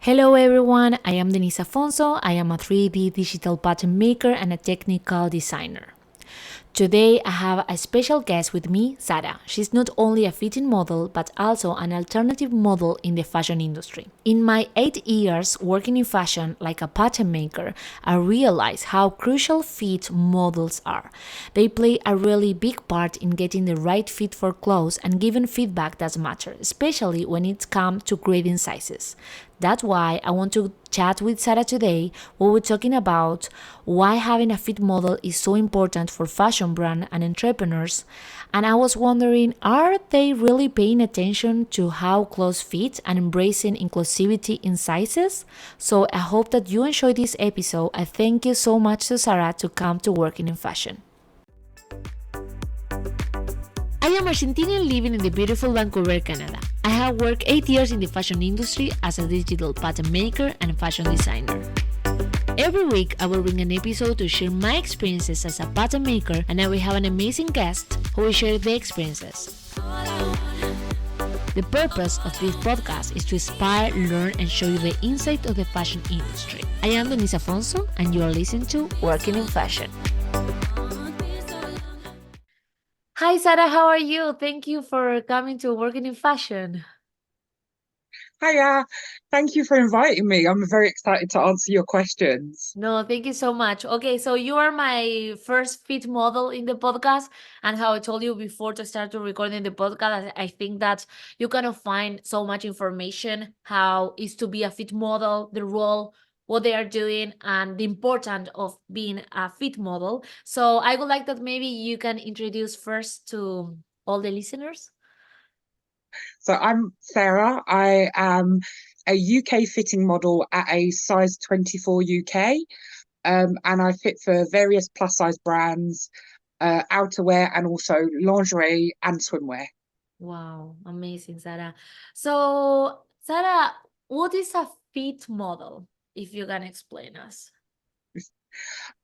Hello everyone, I am Denise Afonso. I am a 3D digital pattern maker and a technical designer. Today I have a special guest with me, Sara. She's not only a fitting model but also an alternative model in the fashion industry. In my 8 years working in fashion like a pattern maker, I realized how crucial fit models are. They play a really big part in getting the right fit for clothes and giving feedback that matters, especially when it comes to grading sizes. That's why I want to chat with Sarah today, where we're talking about why having a fit model is so important for fashion brand and entrepreneurs. And I was wondering, are they really paying attention to how clothes fit and embracing inclusivity in sizes? So I hope that you enjoy this episode. I thank you so much to Sarah to come to working in fashion. I am Argentinian living in the beautiful Vancouver, Canada. I have worked 8 years in the fashion industry as a digital pattern maker and fashion designer. Every week, I will bring an episode to share my experiences as a pattern maker, and I will have an amazing guest who will share their experiences. The purpose of this podcast is to inspire, learn, and show you the insight of the fashion industry. I am Denise Afonso, and you are listening to Working in Fashion. Hi, Sarah, how are you? Thank you for coming to Working in Fashion. Hiya, thank you for inviting me. I'm very excited to answer your questions. No, thank you so much. Okay, so you are my first fit model in the podcast. And how I told you before to start to recording the podcast, I think that you kind of find so much information how is to be a fit model, the role, what they are doing, and the importance of being a fit model. So I would like that maybe you can introduce first to all the listeners. So I'm Sarah. I am a UK fitting model at a size 24 UK, and I fit for various plus size brands, outerwear, and also lingerie and swimwear. Wow, amazing, Sarah. So, Sarah, what is a fit model, if you can explain us?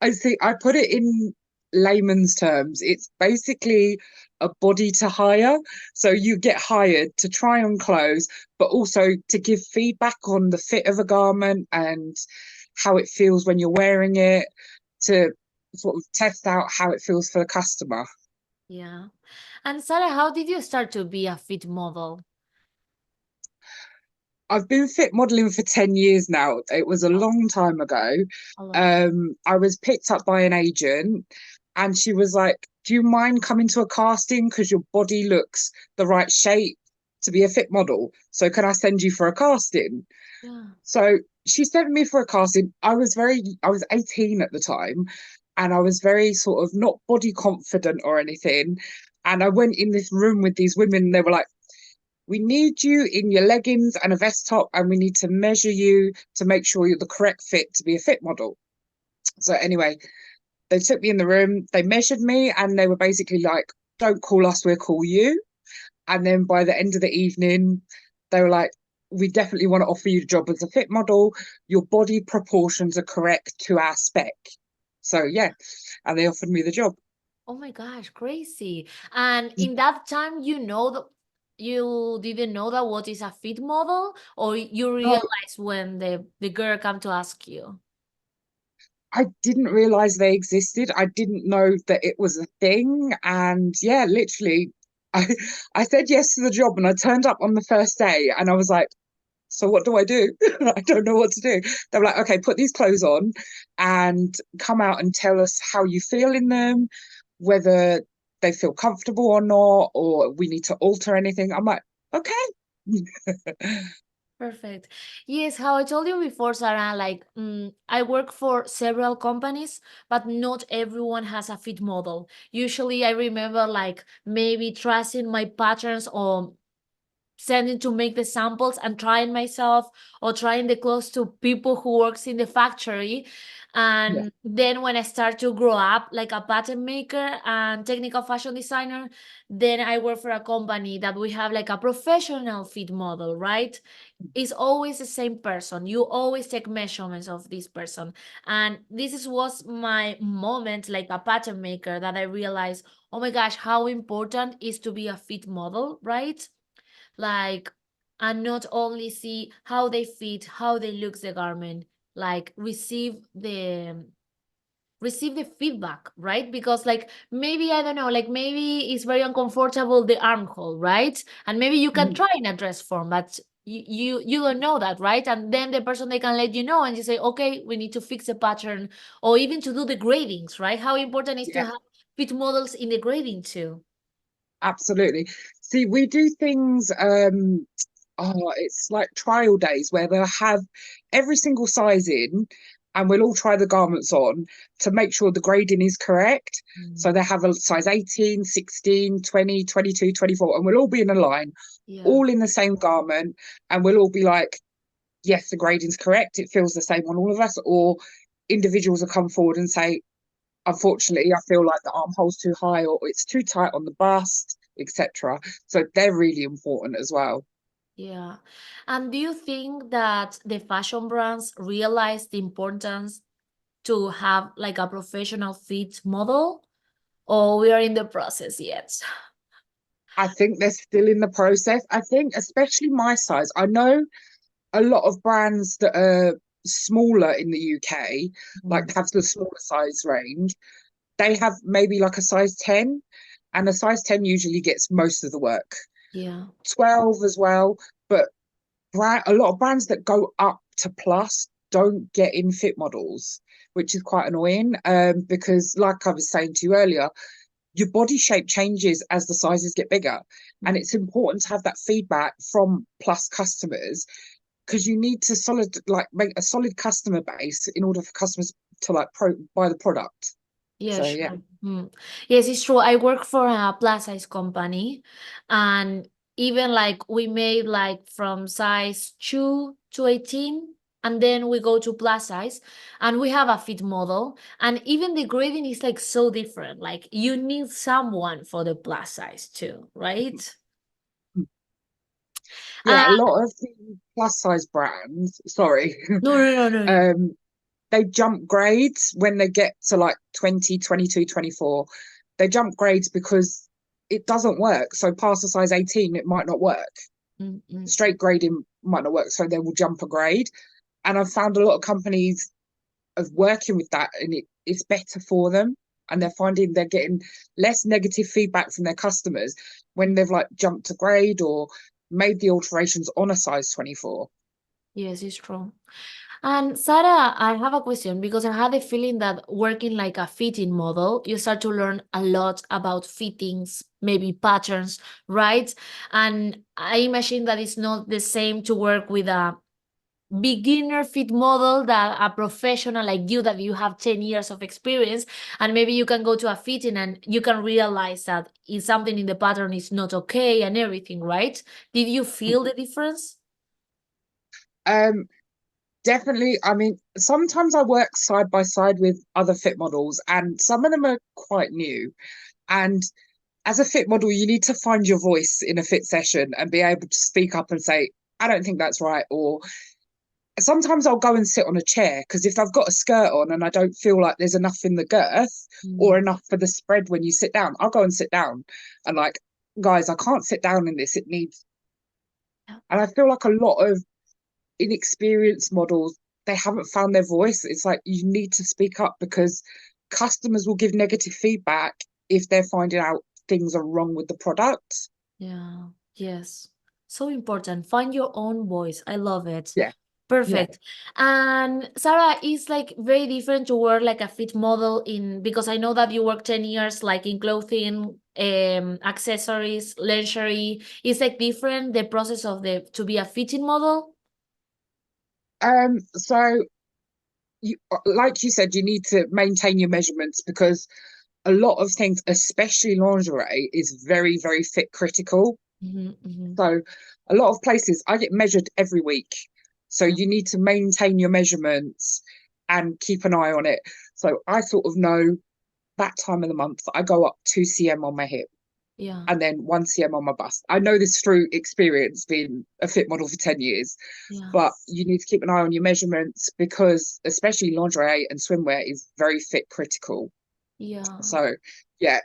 I see. I put it in layman's terms. It's basically a body to hire. So you get hired to try on clothes, but also to give feedback on the fit of a garment and how it feels when you're wearing it, to sort of test out how it feels for the customer. Yeah. And Sarah, how did you start to be a fit model? I've been fit modeling for 10 years now. It was a long time ago. A long. I was picked up by an agent and she was like, do you mind coming to a casting? Because your body looks the right shape to be a fit model. So can I send you for a casting? Yeah. So she sent me for a casting. I was 18 at the time and I was very sort of not body confident or anything. And I went in this room with these women and they were like, we need you in your leggings and a vest top, and we need to measure you to make sure you're the correct fit to be a fit model. So anyway, they took me in the room, they measured me, and they were basically like, don't call us, we'll call you. And then by the end of the evening, they were like, we definitely want to offer you the job as a fit model. Your body proportions are correct to our spec. So yeah, and they offered me the job. Oh my gosh, crazy. And in that time, you know that you didn't know that what is a fit model, or you No, realized when the girl come to ask you? I didn't realize they existed. I didn't know that it was a thing. And yeah, literally, I, I said yes to the job and I turned up on the first day and I was like, so what do I do? I don't know what to do. They were like, okay, put these clothes on and come out and tell us how you feel in them, whether they feel comfortable or not, or we need to alter anything. I'm like, okay. Perfect. Yes, how I told you before, Sarah, like I work for several companies, but not everyone has a fit model. Usually I remember like maybe tracing my patterns or sending to make the samples and trying myself or trying the clothes to people who works in the factory. Yeah. And then when I start to grow up like a pattern maker and technical fashion designer, then I work for a company that we have like a professional fit model, right? It's always the same person. You always take measurements of this person. And was my moment like a pattern maker that I realized, oh my gosh, how important is to be a fit model, right? Like and not only see how they fit, how they look the garment, like receive the feedback, right? Because like maybe I don't know, like maybe it's very uncomfortable the armhole, right? And maybe you can Mhm. try in a dress form, but you don't know that, right? And then the person, they can let you know, and you say, okay, we need to fix the pattern, or even to do the gradings, right? How important is to Yeah, have fit models in the grading too. absolutely. See, we do things, it's like trial days where they'll have every single size in, and we'll all try the garments on to make sure the grading is correct. So Mm. they have a size 18, 16, 20, 22, 24, and we'll all be in a line, Yeah. all in the same garment, and we'll all be like, yes, the grading's correct. It feels the same on all of us. Or individuals will come forward and say, unfortunately, I feel like the armhole's too high or it's too tight on the bust, etc. So they're really important as well. Yeah. And do you think that the fashion brands realize the importance to have like a professional fit model, or we are in the process yet? I think they're still in the process. I think, especially my size, I know a lot of brands that are smaller in the UK, like Mm. have the smaller size range, they have maybe like a size 10, and a size 10 usually gets most of the work. Yeah. 12 as well, but a lot of brands that go up to plus don't get in fit models, which is quite annoying. Because like I was saying to you earlier, your body shape changes as the sizes get bigger, and Mm. it's important to have that feedback from plus customers, because you need to make a solid customer base in order for customers to buy the product. Yeah, So yeah. sure. Mm. Yes, it's true. I work for a plus size company, and even like we made like from size 2 to 18, and then we go to plus size, and we have a fit model, and even the grading is like so different. Like you need someone for the plus size too, right? Yeah, a lot of the plus size brands, sorry, No, no, no, no. um they jump grades when they get to like 20, 22, 24. They jump grades because it doesn't work. So past the size 18, it might not work. Mm, mm, Straight grading might not work. So they will jump a grade. And I've found a lot of companies of working with that, and it's better for them. And they're finding they're getting less negative feedback from their customers when mm. they've like jumped a grade or made the alterations on a size 24. Yes, it's true. And Sarah, I have a question because I had a feeling that working like a fitting model, you start to learn a lot about fittings, maybe patterns, right? And I imagine that it's not the same to work with a beginner fit model that a professional like you, that you have 10 years of experience, and maybe you can go to a fitting and you can realize that if something in the pattern is not okay and everything, right? Did you feel the difference? Um, Definitely. I mean, sometimes I work side by side with other fit models, and some of them are quite new. And as a fit model, you need to find your voice in a fit session and be able to speak up and say, I don't think that's right. Or sometimes I'll go and sit on a chair, because if I've got a skirt on and I don't feel like there's enough in the girth or Mm. enough for the spread when you sit down, I'll go and sit down and like, guys, I can't sit down in this. It needs, Yeah. and I feel like a lot of inexperienced models, they haven't found their voice. It's like you need to speak up, because customers will give negative feedback if they're finding out things are wrong with the product. Yeah, yes. So important. Find your own voice. I love it. Yeah, yeah. Perfect. And Sarah, is like very different to work like a fit model in, because I know that you work 10 years like in clothing, accessories, lingerie. It's like different the process of the to be a fitting model. So you, like you said, you need to maintain your measurements, because a lot of things, especially lingerie, is very, very fit critical. Hmm, hmm. So a lot of places I get measured every week. So Yeah, you need to maintain your measurements and keep an eye on it. So I sort of know that time of the month I go up 2 cm on my hip yeah, and then 1 cm on my bust. I know this through experience, being a fit model for 10 years, yeah, but you need to keep an eye on your measurements, because especially lingerie and swimwear is very fit critical. yeah. So yeah,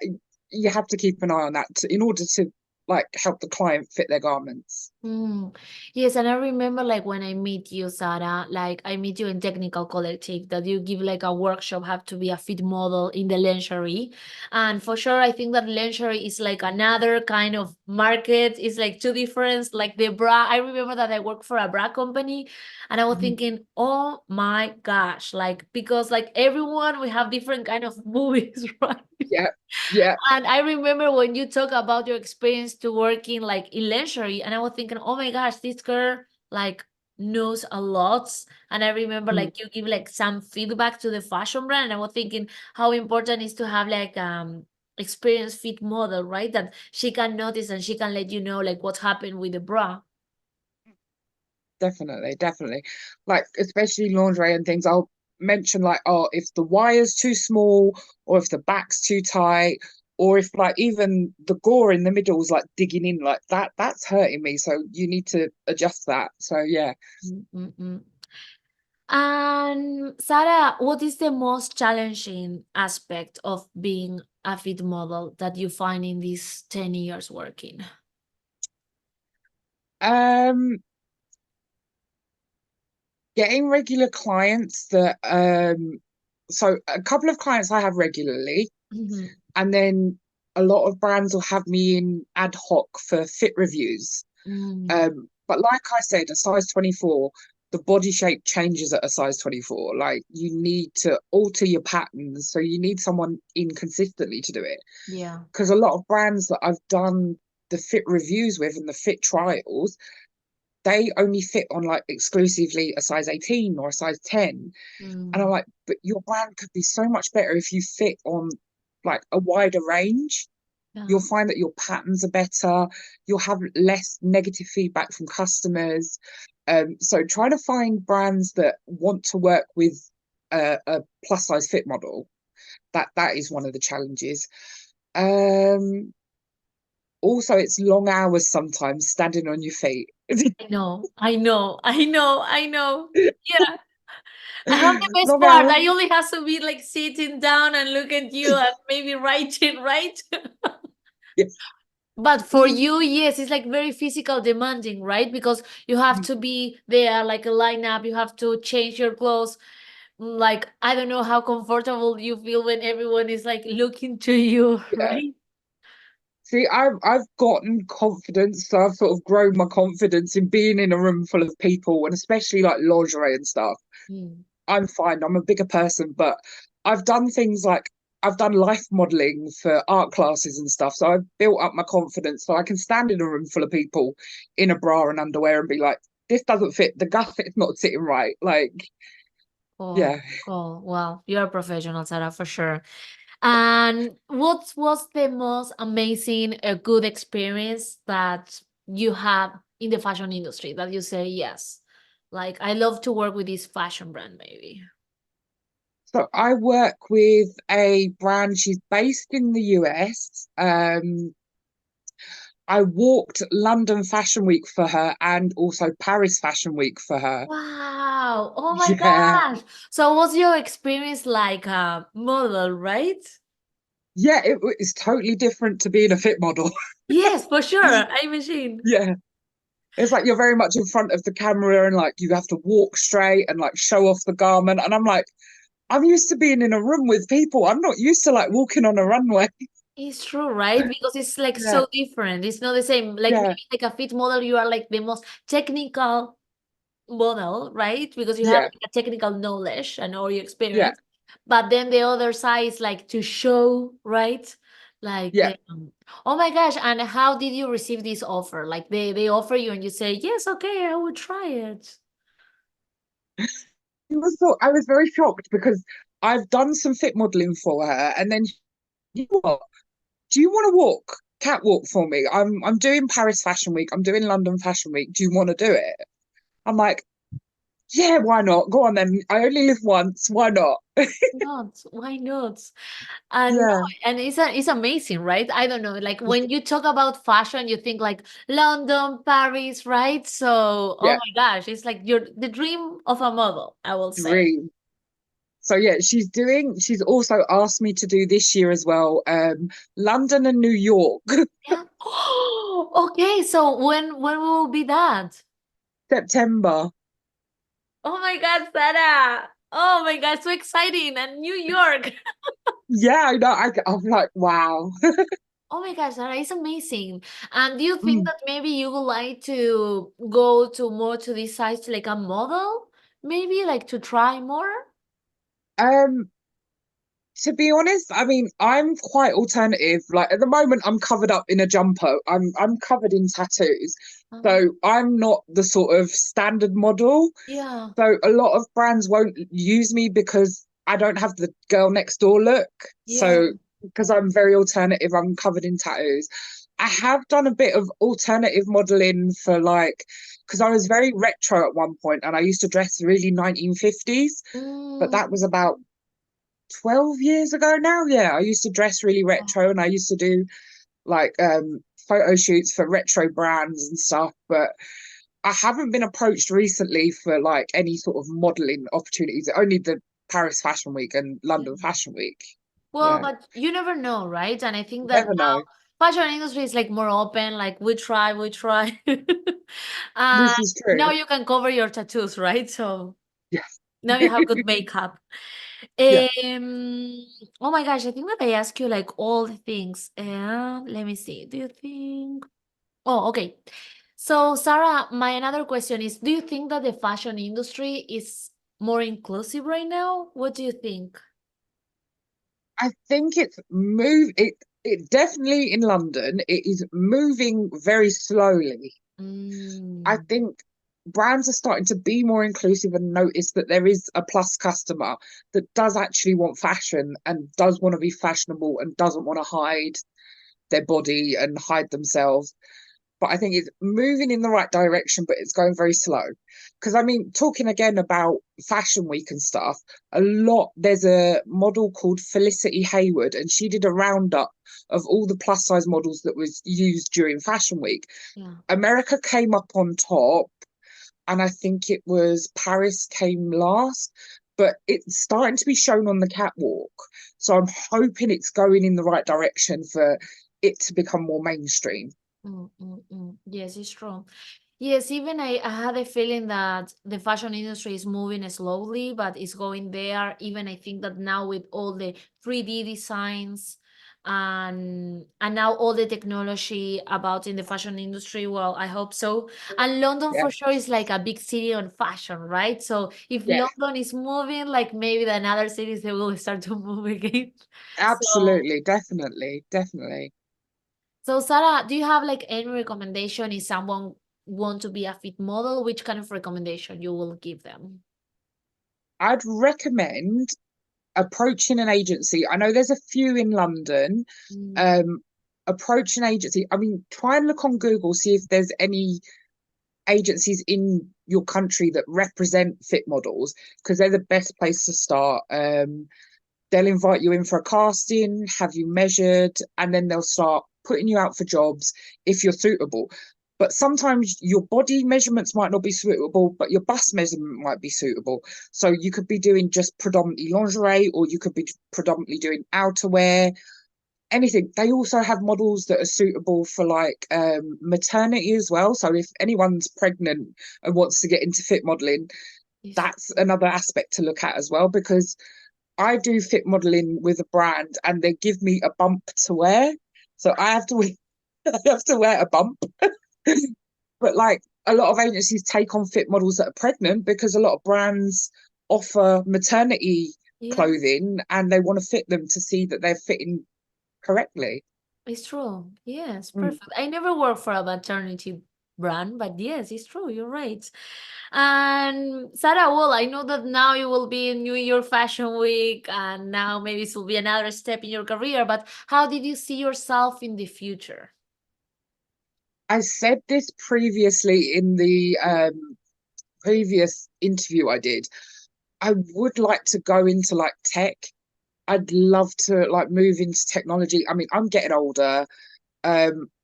you have to keep an eye on that in order to like help the client fit their garments. Mm. Yes, and I remember like when I meet you, Sarah, like I meet you in technical collective that you give like a workshop, have to be a fit model in the lingerie. And for sure, I think that lingerie is like another kind of market. It's like two different, like the bra. I remember that I worked for a bra company and I was Mhm. thinking, oh my gosh, like because like everyone we have different kind of movies, right? Yeah, yeah. And I remember when you talk about your experience to working like in lingerie, and I was thinking, oh my gosh, this girl like knows a lot. And I remember Mm, like you give like some feedback to the fashion brand, and I was thinking how important is to have like experience fit model, right? That she can notice and she can let you know like what happened with the bra. definitely, definitely. Like especially lingerie and things, I'll mention like, oh, if the wire's too small, or if the back's too tight, or if like even the gore in the middle is like digging in like that, that's hurting me. So you need to adjust that. So yeah. Mm-mm-mm. And Sarah, what is the most challenging aspect of being a fit model that you find in these 10 years working? Um, Getting regular clients that so a couple of clients I have regularly, Mhm. and then a lot of brands will have me in ad hoc for fit reviews. Mm, But like I said, a size 24, the body shape changes at a size 24. Like you need to alter your patterns. So you need someone in consistently to do it. yeah. Because a lot of brands that I've done the fit reviews with and the fit trials, they only fit on like exclusively a size 18 or a size 10. And I'm Mm, like, but your brand could be so much better if you fit on like a wider range. You'll yeah. find that your patterns are better. You'll have less negative feedback from customers. So try to find brands that want to work with a plus size fit model. That is one of the challenges. Um, Also, it's long hours sometimes standing on your feet. I know, I know, I know, I know. Yeah. I have the best Long part. hours. I only have to be like sitting down and look at you and maybe writing, right? Yes. But for you, yes, it's like very physical demanding, right? Because you have to be there like a lineup, you have to change your clothes. Like, I don't know how comfortable you feel when everyone is like looking to you, Yeah. right? See, I've gotten confidence, so I've sort of grown my confidence in being in a room full of people, and especially like lingerie and stuff. Mm. I'm fine. I'm a bigger person, but I've done things like I've done life modeling for art classes and stuff. So I've built up my confidence so I can stand in a room full of people in a bra and underwear and be like, this doesn't fit. The gut is not sitting right. Like, Oh, yeah. cool. Well, you're a professional, Sarah, for sure. And what was the most amazing, good experience that you have in the fashion industry that you say, yes, like I love to work with this fashion brand, maybe? So I work with a brand. She's based in the US. I walked London Fashion Week for her and also Paris Fashion Week for her. Wow. Oh my Yeah. gosh. So what's your experience like a model, right? Yeah, it's totally different to being a fit model. Yes, for sure. I imagine. Yeah. It's like you're very much in front of the camera and like you have to walk straight and like show off the garment. And I'm like, I'm used to being in a room with people. I'm not used to like walking on a runway. It's true, right? Because it's like Yeah, so different. It's not the same. Like yeah, maybe like a fit model, you are like the most technical model, right? Because you have yeah, like a technical knowledge and all your yeah, experience. But then the other side is like to show, right? Like, yeah. oh my gosh! And how did you receive this offer? Like they offer you and you say yes, okay, I will try it. I was very shocked because I've done some fit modeling for her, and then you know what? Do you want to walk catwalk for me? I'm doing Paris Fashion Week. I'm doing London Fashion Week. Do you want to do it? I'm like, yeah, why not? Go on then. I only live once. Why not? Not why not? And no, Yeah. and it's amazing, right? I don't know, like when you talk about fashion, you think like London, Paris, right? So, oh Yeah, my gosh, it's like you're the dream of a model, I will say. dream. So yeah, she's also asked me to do this year as well, London and New York. Yeah. Okay, so when will be that? September. Oh my God, Sarah. Oh my God, so exciting. And New York. Yeah, I know. I'm like, wow. Oh my gosh, Sarah, it's amazing. And do you think Mm. that maybe you would like to go to more to this side, like a model? Maybe like to try more? Um, to be honest, I mean, I'm quite alternative. Like at the moment, I'm covered up in a jumper. I'm covered in tattoos. Um, So I'm not the sort of standard model. yeah, So a lot of brands won't use me because I don't have the girl next door look. yeah. So because I'm very alternative, I'm covered in tattoos. I have done a bit of alternative modeling for like, because I was very retro at one point and I used to dress really 1950s, but Mm, that was about 12 years ago now. Yeah, I used to dress really retro and I used to do like photo shoots for retro brands and stuff, but I haven't been approached recently for like any sort of modeling opportunities. Only the Paris Fashion Week and yeah. London Fashion Week. Well, Yeah, but you never know, right? And I think that never know. fashion industry is like more open, like we try, we try. This And is now true. you can cover your tattoos, right? So Yes. now you have good makeup. Yeah. Oh my gosh, I think that I ask you like all the things. Let me see. Do you think? Oh, okay. So, Sarah, my another question is, do you think that the fashion industry is more inclusive right now? What do you think? I think it definitely in London, it is moving very slowly. I Mm, think brands are starting to be more inclusive and notice that there is a plus customer that does actually want fashion and does want to be fashionable and doesn't want to hide their body and hide themselves. But I think it's moving in the right direction, but it's going very slow. Because I mean, talking again about Fashion Week and stuff, there's a model called Felicity Hayward, and she did a roundup of all the plus size models that was used during Fashion Week. yeah. America came up on top, and I think it was Paris came last, but it's starting to be shown on the catwalk. So I'm hoping it's going in the right direction for it to become more mainstream. Yes, it's true. Yes, even I had a feeling that the fashion industry is moving slowly, but it's going there. Even I think that now with all the 3D designs and now all the technology about in the fashion industry, well, I hope so. And London Yeah, for sure is like a big city on fashion, right? So if yeah, London is moving, like maybe the other cities they will start to move again. So absolutely, definitely, definitely. so Sarah, do you have like any recommendation if someone want to be a fit model? Which kind of recommendation you will give them? I'd recommend approaching an agency. I know there's a few in London. Mm, Um, approach an agency. I mean, try and look on Google, see if there's any agencies in your country that represent fit models, because they're the best place to start. They'll invite you in for a casting, have you measured, and then they'll start putting you out for jobs if you're suitable. But sometimes your body measurements might not be suitable, but your bust measurement might be suitable. So you could be doing just predominantly lingerie, or you could be predominantly doing outerwear, anything. They also have models that are suitable for like maternity as well. So if anyone's pregnant and wants to get into fit modeling, it's that's another aspect to look at as well, because I do fit modeling with a brand and they give me a bump to wear. So I have to I have to wear a bump. But like a lot of agencies take on fit models that are pregnant because a lot of brands offer maternity yeah, clothing and they want to fit them to see that they're fitting correctly. it's true. Yes, Mm. perfect. I never worked for a maternity brand, but yes, it's true. You're right. And Sarah, well, I know that now you will be in New York Fashion Week, and now maybe this will be another step in your career. But how did you see yourself in the future? I said this previously in the previous interview I did. I would like to go into like tech. I'd love to like move into technology. I mean, I'm getting older.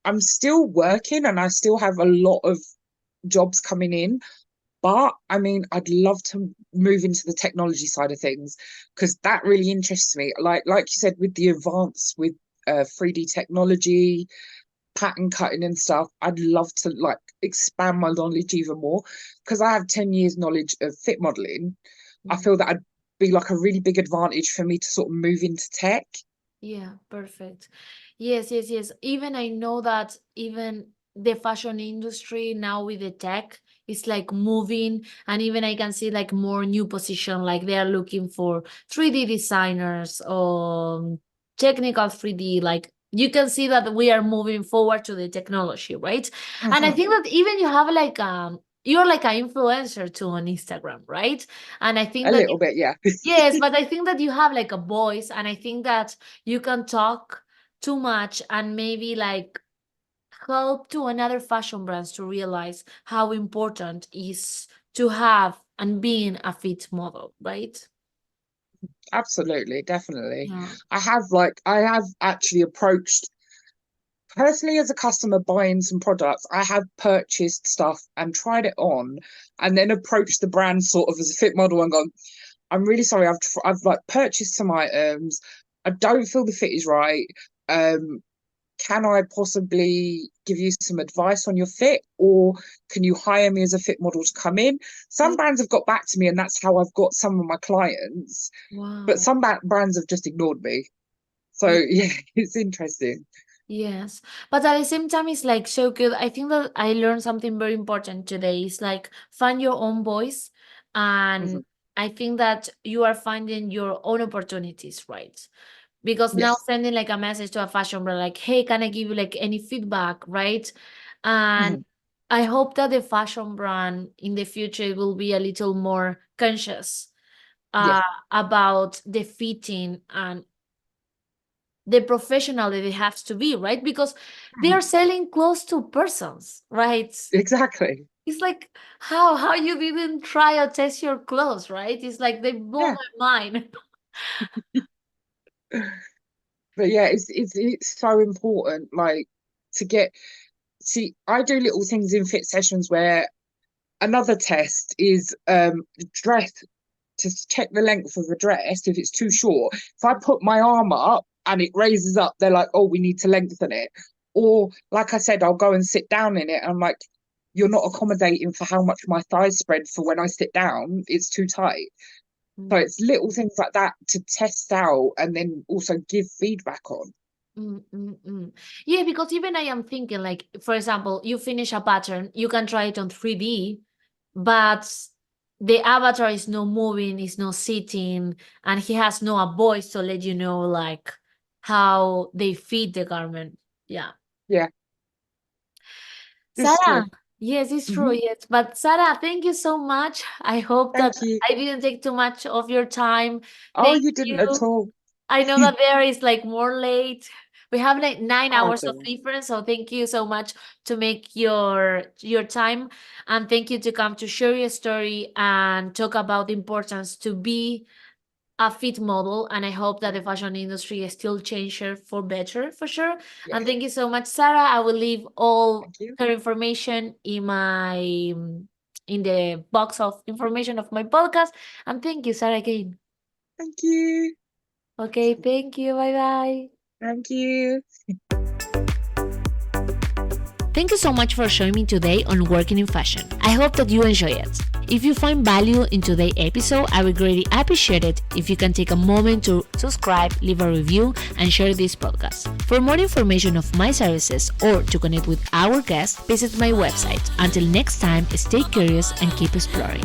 I'm still working and I still have a lot of jobs coming in, But I mean, I'd love to move into the technology side of things because that really interests me. Like you said, with the advance with 3D technology, pattern cutting and stuff, I'd love to like expand my knowledge even more because I have 10 years knowledge of fit modeling. I Mhm. feel that I'd be like a really big advantage for me to sort of move into tech. Yeah, perfect. Yes, yes, yes. Even I know that even the fashion industry now with the tech is like moving, and even I can see like more new position, like they are looking for 3D designers or technical 3D. Like you can see that we are moving forward to the technology, right? And I Mhm. think that even you have like you're like an influencer too on Instagram, right? And I think A that little bit, yeah. yes, but I think that you have like a voice, and I think that you can talk too much and maybe like help to another fashion brands to realize how important is to have and being a fit model, right? Absolutely, definitely. Yeah. I have actually approached personally as a customer buying some products. I have purchased stuff and tried it on and then approached the brand sort of as a fit model and gone, I'm really sorry, I've like purchased some items. I don't feel the fit is right. Um, can I possibly give you some advice on your fit, or can you hire me as a fit model to come in? Some Yeah. brands have got back to me, and that's how I've got some of my clients. But Wow. some brands have just ignored me. So Yeah. yeah, it's interesting. Yes. But at the same time, it's like so good. I think that I learned something very important today. It's like find your own voice. Mhm. And I think that you are finding your own opportunities, right? Because now Yes. sending like a message to a fashion brand like, hey, can I give you like any feedback, right? And Mhm. I hope that the fashion brand in the future will be a little more conscious Yeah. uh, about the fitting and the professional that it has to be, right? Because they Mhm. are selling clothes to persons, right? Exactly. It's like how you didn't try or test your clothes, right? It's like they blow Yeah. my mind. But yeah, it's so important, like to get see, I do little things in fit sessions where another test is dress to check the length of a dress if it's too short. If I put my arm up and it raises up, they're like, oh, we need to lengthen it. Or like I said, I'll go and sit down in it. I'm like, you're not accommodating for how much my thighs spread for when I sit down. It's too tight. So Mm. it's little things like that to test out and then also give feedback on. Mm, mm, mm. Yeah, because even I am thinking, like, for example, you finish a pattern, you can try it on 3D, but the avatar is not moving, is not sitting, and he has no a voice to let you know, like, how they fit the garment. Yeah. Yeah, it's Sarah, true. yes, it's true. Hmm. Yes. But Sarah, thank you so much. I hope that Thank you. I didn't take too much of your time. Oh, Thank you didn't at you. all. I know that there is like more late. We have like 9 hours of Pardon. difference, so thank you so much to make your time, and thank you to come to share your story and talk about the importance to be a fit model. And I hope that the fashion industry is still changing for better, for sure. Yeah, And thank you so much, Sarah. I will leave all thank you. her information in the box of information of my podcast. And thank you, Sarah, again. Thank you. Okay, thank you. Bye bye. Thank you. Thank you so much for joining me today on Working in Fashion. I hope that you enjoy it. If you find value in today's episode, I would greatly appreciate it if you can take a moment to subscribe, leave a review, and share this podcast. For more information of my services or to connect with our guests, visit my website. Until next time, stay curious and keep exploring.